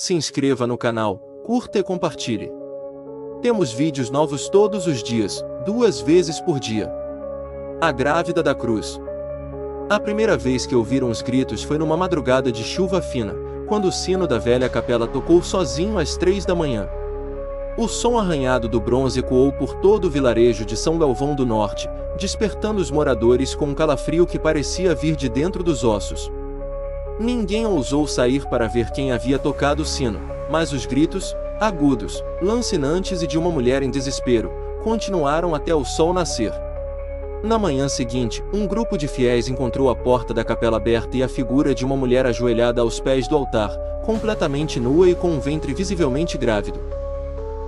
se inscreva no canal, curta e compartilhe. Temos vídeos novos todos os dias, 2 vezes por dia. A Grávida da Cruz. A primeira vez que ouviram os gritos foi numa madrugada de chuva fina, quando o sino da velha capela tocou sozinho às 3 da manhã. O som arranhado do bronze ecoou por todo o vilarejo de São Galvão do Norte, despertando os moradores com um calafrio que parecia vir de dentro dos ossos. Ninguém ousou sair para ver quem havia tocado o sino, mas os gritos, agudos, lancinantes e de uma mulher em desespero, continuaram até o sol nascer. Na manhã seguinte, um grupo de fiéis encontrou a porta da capela aberta e a figura de uma mulher ajoelhada aos pés do altar, completamente nua e com um ventre visivelmente grávido.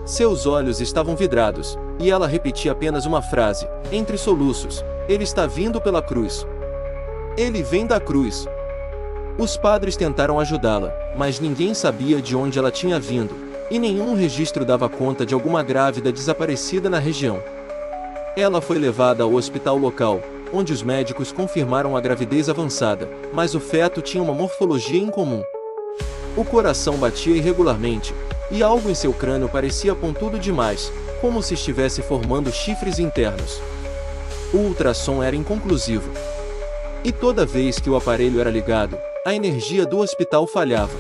Seus olhos estavam vidrados, e ela repetia apenas uma frase, entre soluços: "Ele está vindo pela cruz. Ele vem da cruz." Os padres tentaram ajudá-la, mas ninguém sabia de onde ela tinha vindo, e nenhum registro dava conta de alguma grávida desaparecida na região. Ela foi levada ao hospital local, onde os médicos confirmaram a gravidez avançada, mas o feto tinha uma morfologia incomum. O coração batia irregularmente, e algo em seu crânio parecia pontudo demais, como se estivesse formando chifres internos. O ultrassom era inconclusivo. E toda vez que o aparelho era ligado, a energia do hospital falhava.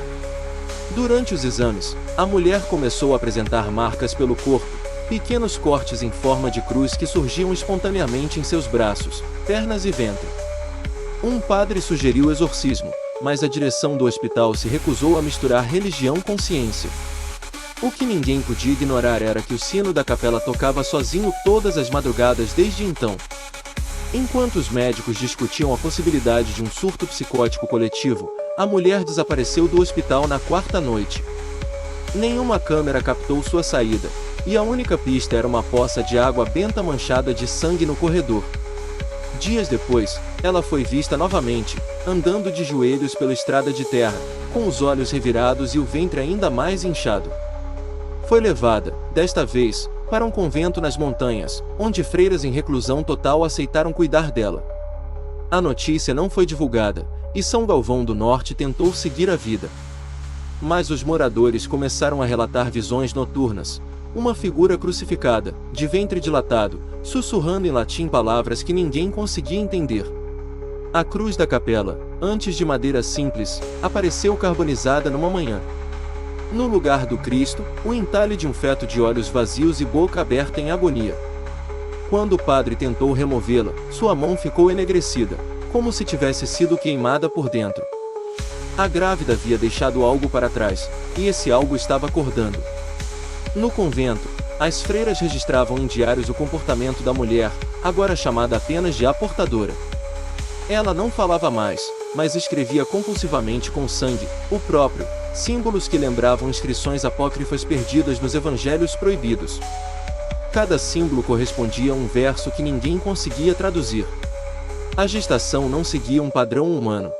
Durante os exames, a mulher começou a apresentar marcas pelo corpo, pequenos cortes em forma de cruz que surgiam espontaneamente em seus braços, pernas e ventre. Um padre sugeriu exorcismo, mas a direção do hospital se recusou a misturar religião com ciência. O que ninguém podia ignorar era que o sino da capela tocava sozinho todas as madrugadas desde então. Enquanto os médicos discutiam a possibilidade de um surto psicótico coletivo, a mulher desapareceu do hospital na 4ª noite. Nenhuma câmera captou sua saída, e a única pista era uma poça de água benta manchada de sangue no corredor. Dias depois, ela foi vista novamente, andando de joelhos pela estrada de terra, com os olhos revirados e o ventre ainda mais inchado. Foi levada, desta vez, para um convento nas montanhas, onde freiras em reclusão total aceitaram cuidar dela. A notícia não foi divulgada, e São Galvão do Norte tentou seguir a vida. Mas os moradores começaram a relatar visões noturnas. Uma figura crucificada, de ventre dilatado, sussurrando em latim palavras que ninguém conseguia entender. A cruz da capela, antes de madeira simples, apareceu carbonizada numa manhã. No lugar do Cristo, o entalhe de um feto de olhos vazios e boca aberta em agonia. Quando o padre tentou removê-la, sua mão ficou enegrecida, como se tivesse sido queimada por dentro. A grávida havia deixado algo para trás, e esse algo estava acordando. No convento, as freiras registravam em diários o comportamento da mulher, agora chamada apenas de a portadora. Ela não falava mais, mas escrevia compulsivamente com sangue, o próprio, símbolos que lembravam inscrições apócrifas perdidas nos evangelhos proibidos. Cada símbolo correspondia a um verso que ninguém conseguia traduzir. A gestação não seguia um padrão humano.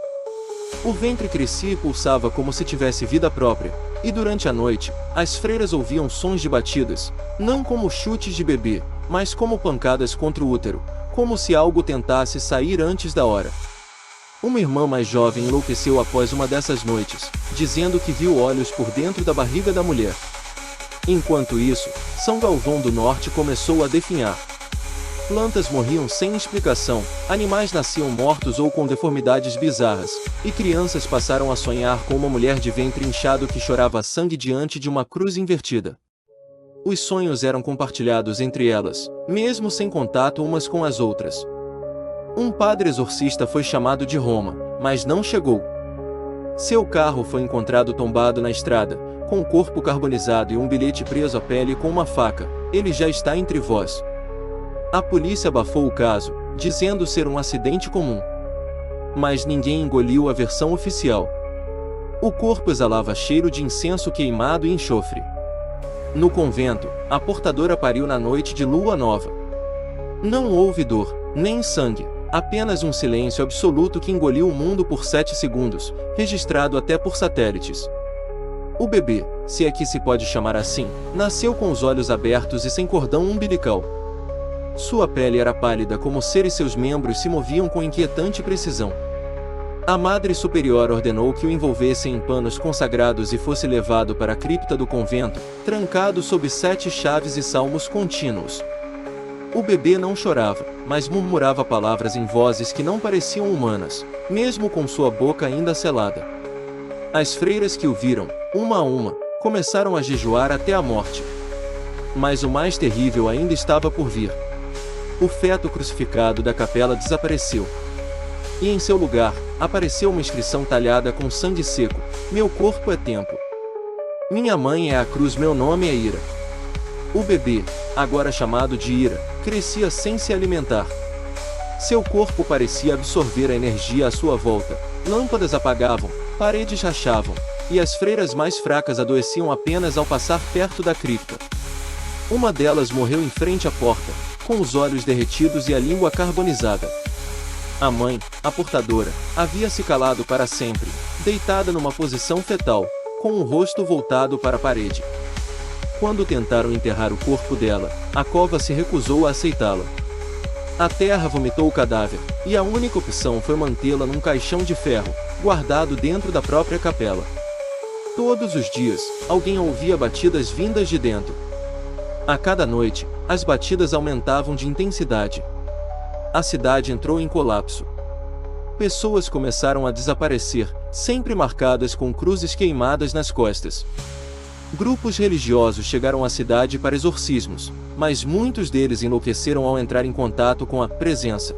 O ventre crescia e pulsava como se tivesse vida própria, e durante a noite, as freiras ouviam sons de batidas, não como chutes de bebê, mas como pancadas contra o útero, como se algo tentasse sair antes da hora. Uma irmã mais jovem enlouqueceu após uma dessas noites, dizendo que viu olhos por dentro da barriga da mulher. Enquanto isso, São Galvão do Norte começou a definhar. Plantas morriam sem explicação, animais nasciam mortos ou com deformidades bizarras, e crianças passaram a sonhar com uma mulher de ventre inchado que chorava sangue diante de uma cruz invertida. Os sonhos eram compartilhados entre elas, mesmo sem contato umas com as outras. Um padre exorcista foi chamado de Roma, mas não chegou. Seu carro foi encontrado tombado na estrada, com o corpo carbonizado e um bilhete preso à pele com uma faca: "Ele já está entre vós." A polícia abafou o caso, dizendo ser um acidente comum. Mas ninguém engoliu a versão oficial. O corpo exalava cheiro de incenso queimado e enxofre. No convento, a portadora pariu na noite de lua nova. Não houve dor, nem sangue. Apenas um silêncio absoluto que engoliu o mundo por 7 segundos, registrado até por satélites. O bebê, se é que se pode chamar assim, nasceu com os olhos abertos e sem cordão umbilical. Sua pele era pálida como cera e seus membros se moviam com inquietante precisão. A Madre Superior ordenou que o envolvessem em panos consagrados e fosse levado para a cripta do convento, trancado sob 7 chaves e salmos contínuos. O bebê não chorava, mas murmurava palavras em vozes que não pareciam humanas, mesmo com sua boca ainda selada. As freiras que o viram, uma a uma, começaram a jejuar até a morte. Mas o mais terrível ainda estava por vir. O feto crucificado da capela desapareceu. E em seu lugar, apareceu uma inscrição talhada com sangue seco: meu corpo é templo. Minha mãe é a cruz, meu nome é Ira. O bebê, agora chamado de Ira, crescia sem se alimentar. Seu corpo parecia absorver a energia à sua volta. Lâmpadas apagavam, paredes rachavam, e as freiras mais fracas adoeciam apenas ao passar perto da cripta. Uma delas morreu em frente à porta, com os olhos derretidos e a língua carbonizada. A mãe, a portadora, havia se calado para sempre, deitada numa posição fetal, com o rosto voltado para a parede. Quando tentaram enterrar o corpo dela, a cova se recusou a aceitá-la. A terra vomitou o cadáver, e a única opção foi mantê-la num caixão de ferro, guardado dentro da própria capela. Todos os dias, alguém ouvia batidas vindas de dentro. A cada noite, as batidas aumentavam de intensidade. A cidade entrou em colapso. Pessoas começaram a desaparecer, sempre marcadas com cruzes queimadas nas costas. Grupos religiosos chegaram à cidade para exorcismos, mas muitos deles enlouqueceram ao entrar em contato com a presença.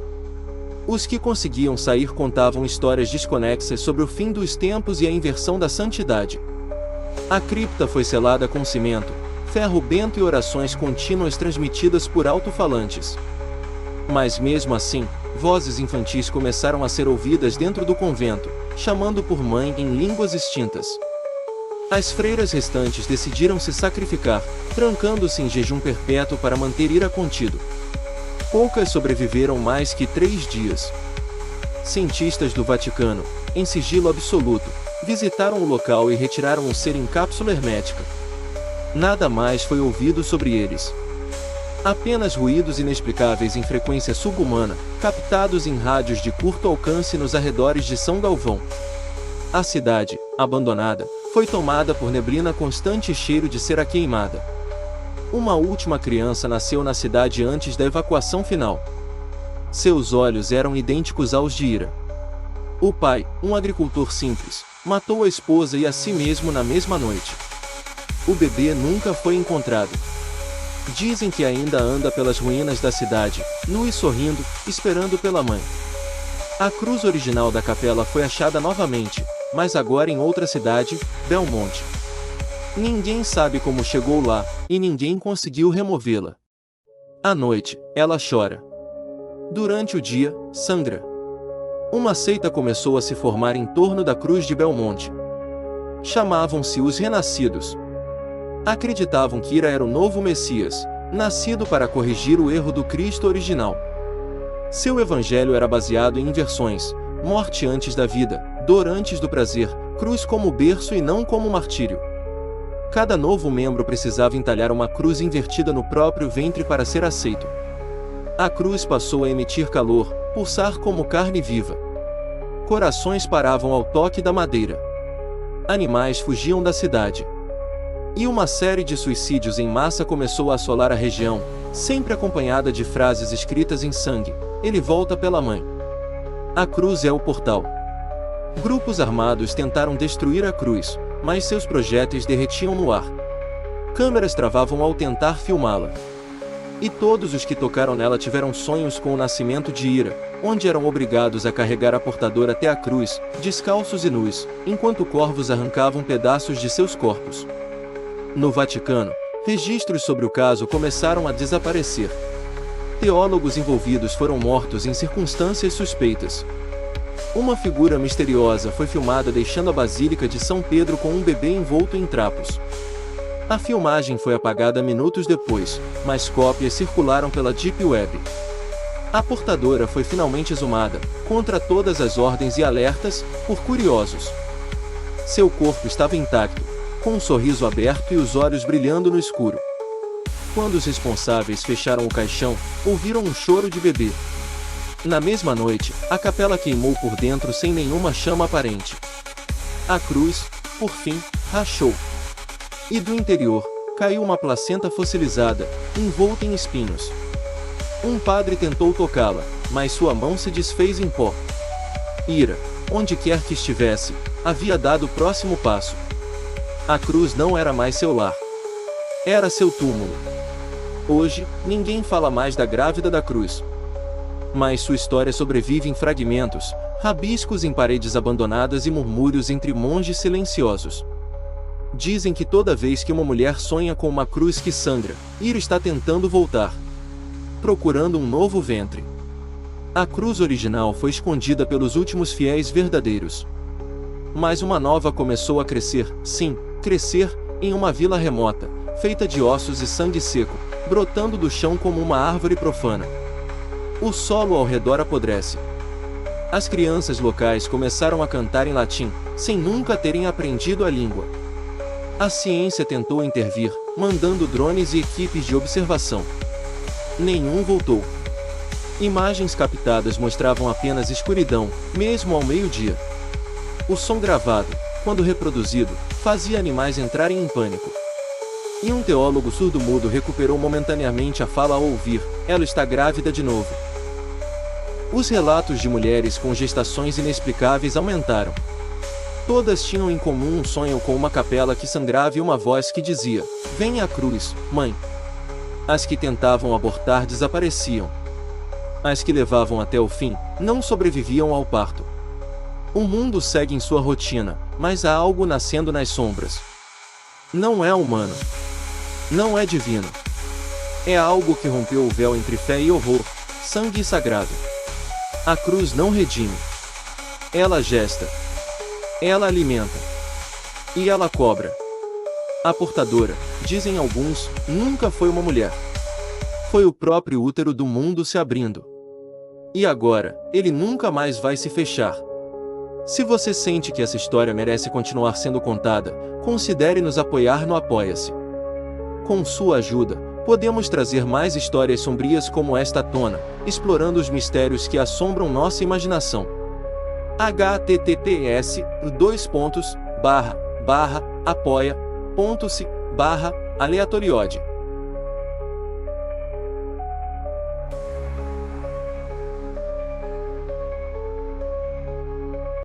Os que conseguiam sair contavam histórias desconexas sobre o fim dos tempos e a inversão da santidade. A cripta foi selada com cimento, ferro bento e orações contínuas transmitidas por alto-falantes. Mas mesmo assim, vozes infantis começaram a ser ouvidas dentro do convento, chamando por mãe em línguas extintas. As freiras restantes decidiram se sacrificar, trancando-se em jejum perpétuo para manter Ira contido. Poucas sobreviveram mais que 3 dias. Cientistas do Vaticano, em sigilo absoluto, visitaram o local e retiraram o ser em cápsula hermética. Nada mais foi ouvido sobre eles. Apenas ruídos inexplicáveis em frequência subhumana, captados em rádios de curto alcance nos arredores de São Galvão. A cidade, abandonada, foi tomada por neblina constante e cheiro de cera queimada. Uma última criança nasceu na cidade antes da evacuação final. Seus olhos eram idênticos aos de Ira. O pai, um agricultor simples, matou a esposa e a si mesmo na mesma noite. O bebê nunca foi encontrado. Dizem que ainda anda pelas ruínas da cidade, nu e sorrindo, esperando pela mãe. A cruz original da capela foi achada novamente, mas agora em outra cidade, Belmonte. Ninguém sabe como chegou lá, e ninguém conseguiu removê-la. À noite, ela chora. Durante o dia, sangra. Uma seita começou a se formar em torno da cruz de Belmonte. Chamavam-se os Renascidos. Acreditavam que Ira era o novo Messias, nascido para corrigir o erro do Cristo original. Seu evangelho era baseado em inversões: morte antes da vida, dor antes do prazer, cruz como berço e não como martírio. Cada novo membro precisava entalhar uma cruz invertida no próprio ventre para ser aceito. A cruz passou a emitir calor, pulsar como carne viva. Corações paravam ao toque da madeira. Animais fugiam da cidade. E uma série de suicídios em massa começou a assolar a região, sempre acompanhada de frases escritas em sangue: ele volta pela mãe. A cruz é o portal. Grupos armados tentaram destruir a cruz, mas seus projéteis derretiam no ar. Câmeras travavam ao tentar filmá-la. E todos os que tocaram nela tiveram sonhos com o nascimento de Ira, onde eram obrigados a carregar a portadora até a cruz, descalços e nus, enquanto corvos arrancavam pedaços de seus corpos. No Vaticano, registros sobre o caso começaram a desaparecer. Teólogos envolvidos foram mortos em circunstâncias suspeitas. Uma figura misteriosa foi filmada deixando a Basílica de São Pedro com um bebê envolto em trapos. A filmagem foi apagada minutos depois, mas cópias circularam pela Deep Web. A portadora foi finalmente exumada, contra todas as ordens e alertas, por curiosos. Seu corpo estava intacto, com um sorriso aberto e os olhos brilhando no escuro. Quando os responsáveis fecharam o caixão, ouviram um choro de bebê. Na mesma noite, a capela queimou por dentro sem nenhuma chama aparente. A cruz, por fim, rachou. E do interior, caiu uma placenta fossilizada, envolta em espinhos. Um padre tentou tocá-la, mas sua mão se desfez em pó. Ira, onde quer que estivesse, havia dado o próximo passo. A cruz não era mais seu lar. Era seu túmulo. Hoje, ninguém fala mais da grávida da cruz. Mas sua história sobrevive em fragmentos, rabiscos em paredes abandonadas e murmúrios entre monges silenciosos. Dizem que toda vez que uma mulher sonha com uma cruz que sangra, Ira está tentando voltar, procurando um novo ventre. A cruz original foi escondida pelos últimos fiéis verdadeiros. Mas uma nova começou a crescer, sim, crescer, em uma vila remota, feita de ossos e sangue seco, brotando do chão como uma árvore profana. O solo ao redor apodrece. As crianças locais começaram a cantar em latim, sem nunca terem aprendido a língua. A ciência tentou intervir, mandando drones e equipes de observação. Nenhum voltou. Imagens captadas mostravam apenas escuridão, mesmo ao meio-dia. O som gravado, quando reproduzido, fazia animais entrarem em pânico. E um teólogo surdo-mudo recuperou momentaneamente a fala ao ouvir: ela está grávida de novo. Os relatos de mulheres com gestações inexplicáveis aumentaram. Todas tinham em comum um sonho com uma capela que sangrava e uma voz que dizia: venha à cruz, mãe. As que tentavam abortar desapareciam. As que levavam até o fim, não sobreviviam ao parto. O mundo segue em sua rotina, mas há algo nascendo nas sombras. Não é humano. Não é divino. É algo que rompeu o véu entre fé e horror, sangue e sagrado. A cruz não redime. Ela gesta. Ela alimenta. E ela cobra. A portadora, dizem alguns, nunca foi uma mulher. Foi o próprio útero do mundo se abrindo. E agora, ele nunca mais vai se fechar. Se você sente que essa história merece continuar sendo contada, considere nos apoiar no Apoia-se. Com sua ajuda, podemos trazer mais histórias sombrias como esta à tona, explorando os mistérios que assombram nossa imaginação. https://apoia.se/aleatoriode